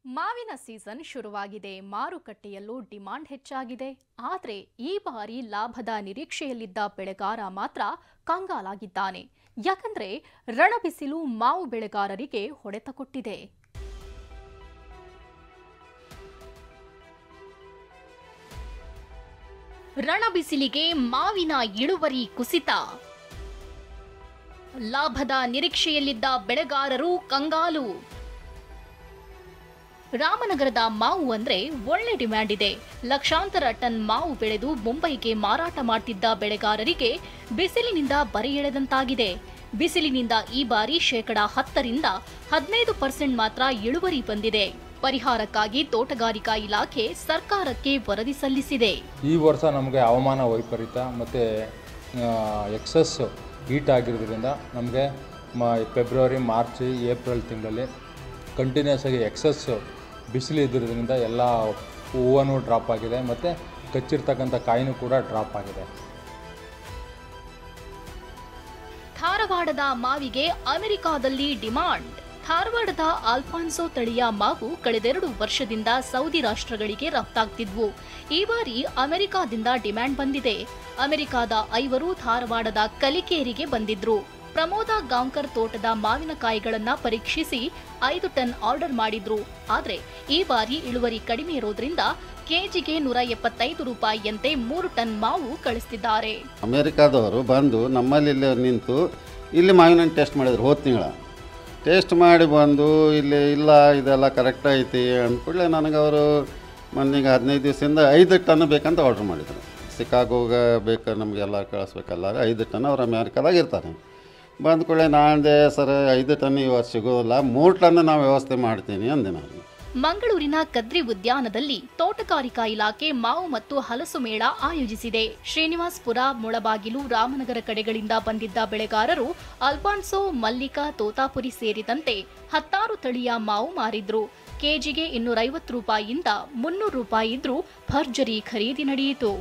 ಮಾವಿನ ಸೀಸನ್ ಶುರುವಾಗಿದೆ. ಮಾರುಕಟ್ಟೆಯಲ್ಲೂ ಡಿಮಾಂಡ್ ಹೆಚ್ಚಾಗಿದೆ. ಆದರೆ ಈ ಬಾರಿ ಲಾಭದ ನಿರೀಕ್ಷೆಯಲ್ಲಿದ್ದ ಬೆಳೆಗಾರ ಮಾತ್ರ ಕಂಗಾಲಾಗಿದ್ದಾನೆ. ಯಾಕಂದ್ರೆ ರಣಬಿಸಿಲು ಮಾವು ಬೆಳೆಗಾರರಿಗೆ ಹೊಡೆತ ಕೊಟ್ಟಿದೆ. ರಣಬಿಸಿಲಿಗೆ ಮಾವಿನ ಇಳುವರಿ ಕುಸಿತ. ಲಾಭದ ನಿರೀಕ್ಷೆಯಲ್ಲಿದ್ದ ಬೆಳೆಗಾರರು ಕಂಗಾಲು. ರಾಮನಗರದ ಮಾವು ಅಂದ್ರೆ ಒಳ್ಳೆ ಡಿಮ್ಯಾಂಡ್ ಇದೆ. ಲಕ್ಷಾಂತರ ಟನ್ ಮಾವು ಬೆಳೆದು ಮುಂಬೈಗೆ ಮಾರಾಟ ಮಾಡ್ತಿದ್ದ ಬೆಳೆಗಾರರಿಗೆ ಬಿಸಿಲಿನಿಂದ ಬರೆ ಎಳೆದಂತಾಗಿದೆ. ಬಿಸಿಲಿನಿಂದ ಈ ಬಾರಿ 10% 15% ಮಾತ್ರ ಇಳುವರಿ ಬಂದಿದೆ. ಪರಿಹಾರಕ್ಕಾಗಿ ತೋಟಗಾರಿಕಾ ಇಲಾಖೆ ಸರ್ಕಾರಕ್ಕೆ ವರದಿ ಸಲ್ಲಿಸಿದೆ. ಈ ವರ್ಷ ನಮಗೆ ಹವಾಮಾನ ವೈಪರೀತ್ಯ ಮತ್ತು ಎಕ್ಸಸ್ ಹೀಟ್ ಆಗಿರೋದ್ರಿಂದ ನಮಗೆ ಫೆಬ್ರವರಿ, ಮಾರ್ಚ್, ಏಪ್ರಿಲ್ ತಿಂಗಳಲ್ಲಿ ಕಂಟಿನ್ಯೂಸ್ ಆಗಿ ಎಕ್ಸಸ್ ಬಿಸಿಲು ಇದ್ದಿರೋದ್ರಿಂದ ಎಲ್ಲ ಹೂವೂ ಡ್ರಾಪ್ ಆಗಿದೆ ಮತ್ತು ಕಚ್ಚಿರ್ತಕ್ಕಂಥ ಕಾಯಿನೂ ಕೂಡ ಡ್ರಾಪ್ ಆಗಿದೆ. ಧಾರವಾಡದ ಮಾವಿಗೆ ಅಮೆರಿಕಾದಲ್ಲಿ ಡಿಮಾಂಡ್. ಧಾರವಾಡದ ಆಲ್ಫಾನ್ಸೋ ತಳಿಯ ಮಾವು ಕಳೆದೆರಡು ವರ್ಷದಿಂದ ಸೌದಿ ರಾಷ್ಟ್ರಗಳಿಗೆ ರಫ್ತಾಗ್ತಿದ್ವು. ಈ ಬಾರಿ ಅಮೆರಿಕಾದಿಂದ ಡಿಮ್ಯಾಂಡ್ ಬಂದಿದೆ. ಅಮೆರಿಕಾದ 5 ಧಾರವಾಡದ ಕಲಿಕೇರಿಗೆ ಬಂದಿದ್ರು. ಪ್ರಮೋದ ಗಾಂವ್ಕರ್ ತೋಟದ ಮಾವಿನಕಾಯಿಗಳನ್ನ ಪರೀಕ್ಷಿಸಿ 5 ಟನ್ ಆರ್ಡರ್ ಮಾಡಿದ್ರು. ಆದ್ರೆ ಈ ಬಾರಿ ಇಳುವರಿ ಕಡಿಮೆ ಇರೋದ್ರಿಂದ ಕೆಜಿಗೆ 175 ರೂಪಾಯಿಯಂತೆ 3 ಟನ್ ಮಾವು ಕಳಿಸ್ತಿದ್ದಾರೆ. ಅಮೆರಿಕಾದವರು ಬಂದು ನಮ್ಮಲ್ಲಿ ನಿಂತು ಇಲ್ಲಿ ಮಾವಿನ ಟೆಸ್ಟ್ ಮಾಡಿದ್ರು. ಹೋದ ತಿಂಗಳ ಟೆಸ್ಟ್ ಮಾಡಿ ಬಂದು ಇಲ್ಲಿ ಇಲ್ಲ ಇದೆಲ್ಲ ಕರೆಕ್ಟ್ ಐತಿ ಅಂದ್ಕೂಡಲೇ ನನಗೆ ಅವರು ಮೊನ್ನೆಗೆ 15 ದಿವಸದಿಂದ 5 ಟನ್ ಬೇಕಂತ ಆರ್ಡ್ರ್ ಮಾಡಿದರು. ಸಿಕಾಗೋಗೆ ಬೇಕು ನಮಗೆಲ್ಲ ಕಳಿಸ್ಬೇಕಲ್ಲ, 5 ಟನ್ ಅವ್ರು ಅಮೇರಿಕಾದಾಗ ಇರ್ತಾರೆ. ಬಂದ ಕೂಡಲೇ ನಾಳೆ ಸರ್ 5 ಟನ್ ಇವತ್ತು ಸಿಗೋದಿಲ್ಲ, 3 ಟನ್ ನಾವು ವ್ಯವಸ್ಥೆ ಮಾಡ್ತೀನಿ ಅಂದೆ ನಾನು. ಮಂಗಳೂರಿನ ಕದ್ರಿ ಉದ್ಯಾನದಲ್ಲಿ ತೋಟಗಾರಿಕಾ ಇಲಾಖೆ ಮಾವು ಮತ್ತು ಹಲಸು ಮೇಳ ಆಯೋಜಿಸಿದೆ. ಶ್ರೀನಿವಾಸ್ಪುರ, ಮುಳಬಾಗಿಲು, ರಾಮನಗರ ಕಡೆಗಳಿಂದ ಬಂದಿದ್ದ ಬೆಳೆಗಾರರು ಅಲ್ಫಾನ್ಸೋ, ಮಲ್ಲಿಕಾ, ತೋತಾಪುರಿ ಸೇರಿದಂತೆ 16 ತಳಿಯ ಮಾವು ಮಾರಿದ್ರು. ಕೆಜಿಗೆ 250 ರೂಪಾಯಿಯಿಂದ 300 ರೂಪಾಯಿ ಇದ್ರೂ ಭರ್ಜರಿ ಖರೀದಿ ನಡೆಯಿತು.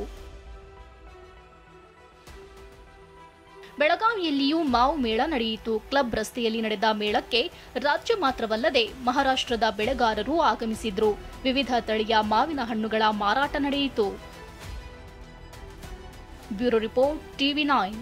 ಬೆಳಗಾವಿಯಲ್ಲಿಯೂ ಮಾವು ಮೇಳ ನಡೆಯಿತು. ಕ್ಲಬ್ ರಸ್ತೆಯಲ್ಲಿ ನಡೆದ ಮೇಳಕ್ಕೆ ರಾಜ್ಯ ಮಾತ್ರವಲ್ಲದೆ ಮಹಾರಾಷ್ಟ್ರದ ಬೆಳೆಗಾರರು ಆಗಮಿಸಿದ್ರು. ವಿವಿಧ ತಳಿಯ ಮಾವಿನ ಹಣ್ಣುಗಳ ಮಾರಾಟ ನಡೆಯಿತು. Bureau report, TV9.